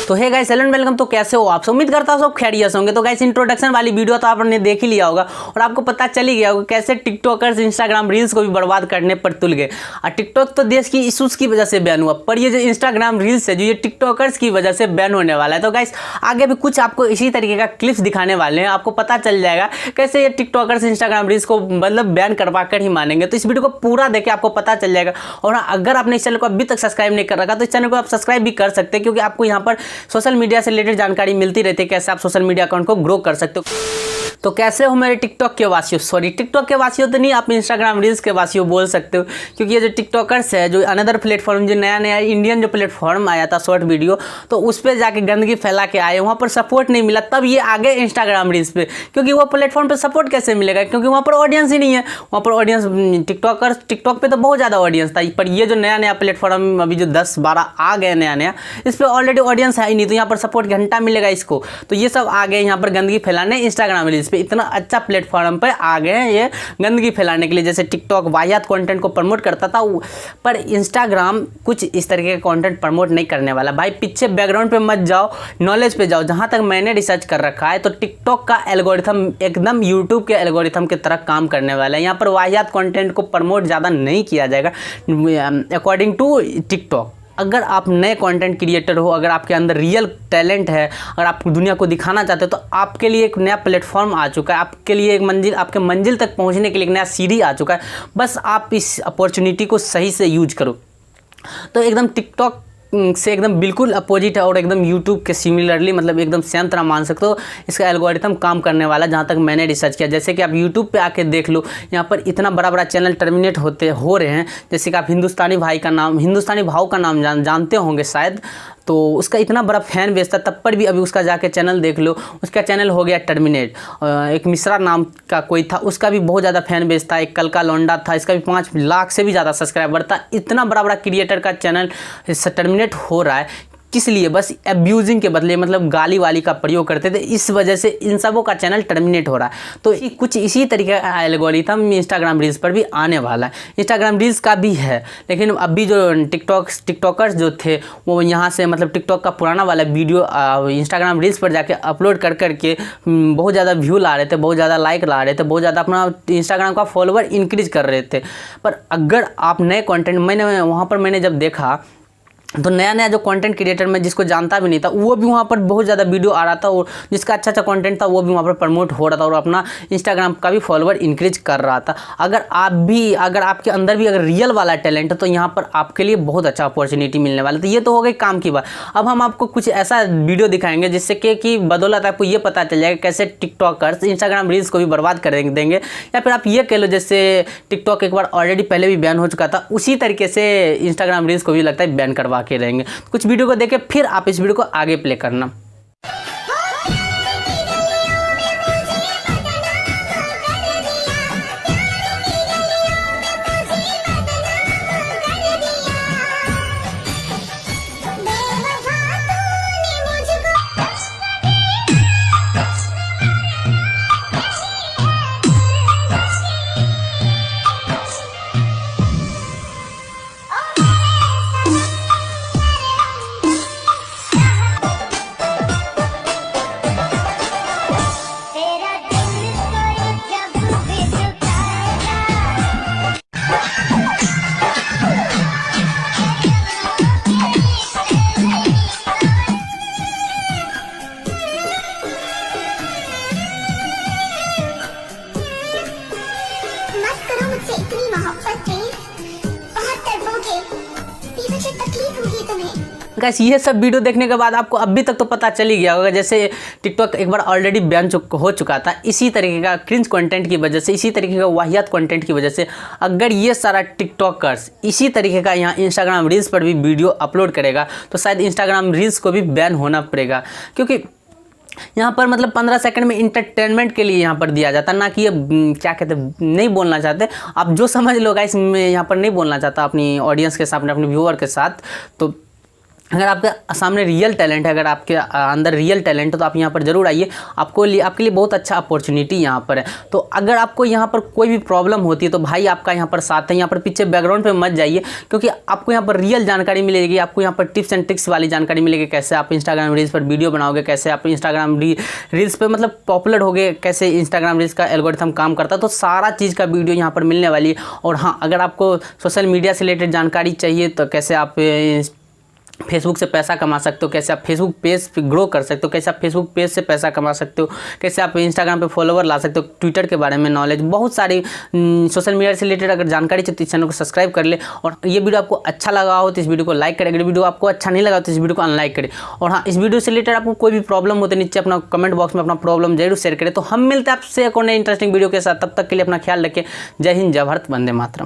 तो hey guys hello and welcome. तो कैसे हो आप सब? उम्मीद करता हूँ सब खैरियत होंगे। तो गाइस इंट्रोडक्शन वाली वीडियो तो आपने देख ही लिया होगा और आपको पता चल ही गया होगा कैसे टिकटॉकर्स इंस्टाग्राम रील्स को भी बर्बाद करने पर तुल गए। और टिकटॉक तो देश की इशूज़ की वजह से बैन हुआ, पर ये जो इंस्टाग्राम रील्स है जो ये टिकटॉकर्स की वजह से बैन होने वाला है। तो गाइस आगे भी कुछ आपको इसी तरीके का क्लिप्स दिखाने वाले हैं, आपको पता चल जाएगा कैसे ये टिकटॉकर्स इंस्टाग्राम रील्स को मतलब बैन करवा कर ही मानेंगे। तो इस वीडियो को पूरा देखे आपको पता चल जाएगा। और अगर आपने इस चैनल को अभी तक सब्सक्राइब नहीं कर रखा तो इस चैनल को आप सब्सक्राइब भी कर सकते हैं, क्योंकि आपको यहाँ पर सोशल मीडिया से रिलेटेड जानकारी मिलती रहती है, कैसे आप सोशल मीडिया अकाउंट को ग्रो कर सकते हो। तो कैसे हो मेरे टिकटॉक के वासियों, सॉरी टिकटॉक के वासियों तो नहीं, आप इंस्टाग्राम रील्स के वासियों बोल सकते हो, क्योंकि ये जो टिकटॉकर्स है जो अनदर प्लेटफॉर्म जो नया इंडियन जो प्लेटफॉर्म आया था शॉर्ट वीडियो, तो उस पर जाके गंदगी फैला के आए, वहाँ पर सपोर्ट नहीं मिला, तब ये आ गए इंस्टाग्राम रील्स पे। क्योंकि वो प्लेटफॉर्म पे सपोर्ट कैसे मिलेगा, क्योंकि वहाँ पर ऑडियंस ही नहीं है। वहाँ पर ऑडियंस टिकटॉक पे तो बहुत ज़्यादा ऑडियंस था, पर ये जो नया प्लेटफॉर्म अभी जो 10-12 आ गए नया, इस पर ऑलरेडी ऑडियंस है ही नहीं, तो यहाँ पर सपोर्ट घंटा मिलेगा इसको। तो ये सब आ गए यहाँ पर गंदगी फैलाने इंस्टाग्राम रील्स पे। इतना अच्छा प्लेटफॉर्म पर आ गए हैं ये गंदगी फैलाने के लिए। जैसे टिकटॉक वाहियात कंटेंट को प्रमोट करता था, पर इंस्टाग्राम कुछ इस तरीके का कंटेंट प्रमोट नहीं करने वाला। भाई पीछे बैकग्राउंड पे मत जाओ, नॉलेज पे जाओ। जहाँ तक मैंने रिसर्च कर रखा है तो टिकटॉक का एल्गोरिथम एकदम यूट्यूब के एल्गोरिथम की तरह काम करने वाला है। यहाँ पर वाहियात कंटेंट को प्रमोट ज़्यादा नहीं किया जाएगा अकॉर्डिंग टू टिकटॉक। अगर आप नए कंटेंट क्रिएटर हो, अगर आपके अंदर रियल टैलेंट है, अगर आप दुनिया को दिखाना चाहते हो, तो आपके लिए एक नया प्लेटफॉर्म आ चुका है, आपके लिए एक मंजिल, आपके मंजिल तक पहुंचने के लिए एक नया सीढ़ी आ चुका है। बस आप इस अपॉर्चुनिटी को सही से यूज करो। तो एकदम टिकटॉक से एकदम बिल्कुल अपोजिट है और एकदम यूट्यूब के सिमिलरली मतलब एकदम सेम तरह मान सकते हो इसका एल्गोरिथम काम करने वाला, जहाँ तक मैंने रिसर्च किया। जैसे कि आप यूट्यूब पे आके देख लो, यहाँ पर इतना बड़ा चैनल टर्मिनेट हो रहे हैं। जैसे कि आप हिंदुस्तानी भाव का नाम जानते होंगे शायद, तो उसका इतना बड़ा फैन बेस था, तब पर भी अभी उसका जाके चैनल देख लो, उसका चैनल हो गया टर्मिनेट। एक मिश्रा नाम का कोई था, उसका भी बहुत ज़्यादा फैन बेस था। एक कल का लौंडा था, इसका भी 5 लाख से भी ज़्यादा सब्सक्राइबर था। इतना बड़ा क्रिएटर का चैनल टर्मिनेट हो रहा है, किस लिए? बस अब्यूजिंग के बदले मतलब गाली वाली का प्रयोग करते थे, इस वजह से इन सबों का चैनल टर्मिनेट हो रहा है। तो कुछ इसी तरीके का एल्गोरिथम इंस्टाग्राम रील्स पर भी आने वाला है। इंस्टाग्राम रील्स का भी है, लेकिन अभी जो टिकटॉकर्स जो थे वो यहाँ से मतलब टिकटॉक का पुराना वाला वीडियो इंस्टाग्राम रील्स पर जाके अपलोड करके बहुत ज़्यादा व्यू ला रहे थे, बहुत ज़्यादा लाइक ला रहे थे, बहुत ज़्यादा अपना इंस्टाग्राम का फॉलोवर इंक्रीज कर रहे थे। पर अगर आप नए कॉन्टेंट मैंने जब देखा तो नया जो कंटेंट क्रिएटर में जिसको जानता भी नहीं था, वो भी वहाँ पर बहुत ज़्यादा वीडियो आ रहा था, और जिसका अच्छा कंटेंट था वो भी वहाँ पर प्रमोट हो रहा था और अपना इंस्टाग्राम का भी फॉलोवर इंक्रीज कर रहा था। अगर आपके अंदर भी अगर रियल वाला टैलेंट है तो यहाँ पर आपके लिए बहुत अच्छा अपॉर्चुनिटी मिलने वाला है। तो ये तो हो गई काम की बात। अब हम आपको कुछ ऐसा वीडियो दिखाएंगे जिससे कि बदौलत आपको ये पता चल जाएगा कैसे टिकटॉकर्स इंस्टाग्राम रील्स को भी बर्बाद कर देंगे। या फिर आप ये कह लो जैसे टिकटॉक एक बार ऑलरेडी पहले भी बैन हो चुका था, उसी तरीके से इंस्टाग्राम रील्स को भी लगता है बैन करवा के रहेंगे। कुछ वीडियो को देखे फिर आप इस वीडियो को आगे प्ले करना। गाइस ये सब वीडियो देखने के बाद आपको अभी तक तो पता चल ही गया होगा, जैसे टिकटॉक एक बार ऑलरेडी बैन हो चुका था इसी तरीके का क्रिंज कंटेंट की वजह से, इसी तरीके का वाहियात कंटेंट की वजह से। अगर ये सारा टिकटॉकर्स इसी तरीके का यहाँ इंस्टाग्राम रील्स पर भी वीडियो अपलोड करेगा तो शायद इंस्टाग्राम रील्स को भी बैन होना पड़ेगा, क्योंकि यहाँ पर मतलब 15 सेकंड में इंटरटेनमेंट के लिए यहाँ पर दिया जाता, ना कि ये क्या कहते हैं, नहीं बोलना चाहते आप जो समझ लो गाइस। मैं यहाँ पर नहीं बोलना चाहता अपनी ऑडियंस के साथ, अपने व्यूअर के साथ। तो अगर आपके सामने रियल टैलेंट है, अगर आपके अंदर रियल टैलेंट है तो आप यहाँ पर जरूर आइए, आपके लिए बहुत अच्छा अपॉर्चुनिटी यहाँ पर है। तो अगर आपको यहाँ पर कोई भी प्रॉब्लम होती है तो भाई आपका यहाँ पर साथ है, यहाँ पर पीछे बैकग्राउंड पे मत जाइए, क्योंकि आपको यहाँ पर रियल जानकारी मिलेगी। आपको यहाँ पर टिप्स एंड ट्रिक्स वाली जानकारी मिलेगी, कैसे आप इंस्टाग्राम रील्स पर वीडियो बनाओगे, कैसे आप इंस्टाग्राम रील्स पर मतलब पॉपुलर होगे, कैसे इंस्टाग्राम रील्स का एल्गोरिथम काम करता है, तो सारा चीज़ का वीडियो यहाँ पर मिलने वाली है। और हाँ, अगर आपको सोशल मीडिया से रिलेटेड जानकारी चाहिए तो कैसे आप फेसबुक से पैसा कमा सकते हो, कैसे आप फेसबुक पेज पे ग्रो कर सकते हो, कैसे आप फेसबुक पेज से पैसा कमा सकते हो, कैसे आप इंस्टाग्राम पे फॉलोवर ला सकते हो, ट्विटर के बारे में नॉलेज, बहुत सारी सोशल मीडिया से रिलेटेड अगर जानकारी चाहिए तो इस चैनल को सब्सक्राइब कर ले। और ये वीडियो आपको अच्छा लगा हो तो इस वीडियो को लाइक करें, अगर वीडियो आपको अच्छा नहीं लगा तो इस वीडियो को अनलाइक करें। और हाँ, इस वीडियो से रिलेटेड आपको कोई भी प्रॉब्लम होते नीचे अपना कमेंट बॉक्स में अपना प्रॉब्लम जरूर शेयर करें। तो हम मिलते हैं आपसे एक और नई इंटरेस्टिंग वीडियो के साथ, तब तक के लिए अपना ख्याल रखें। जय हिंद, जय भारत, वंदे मातरम।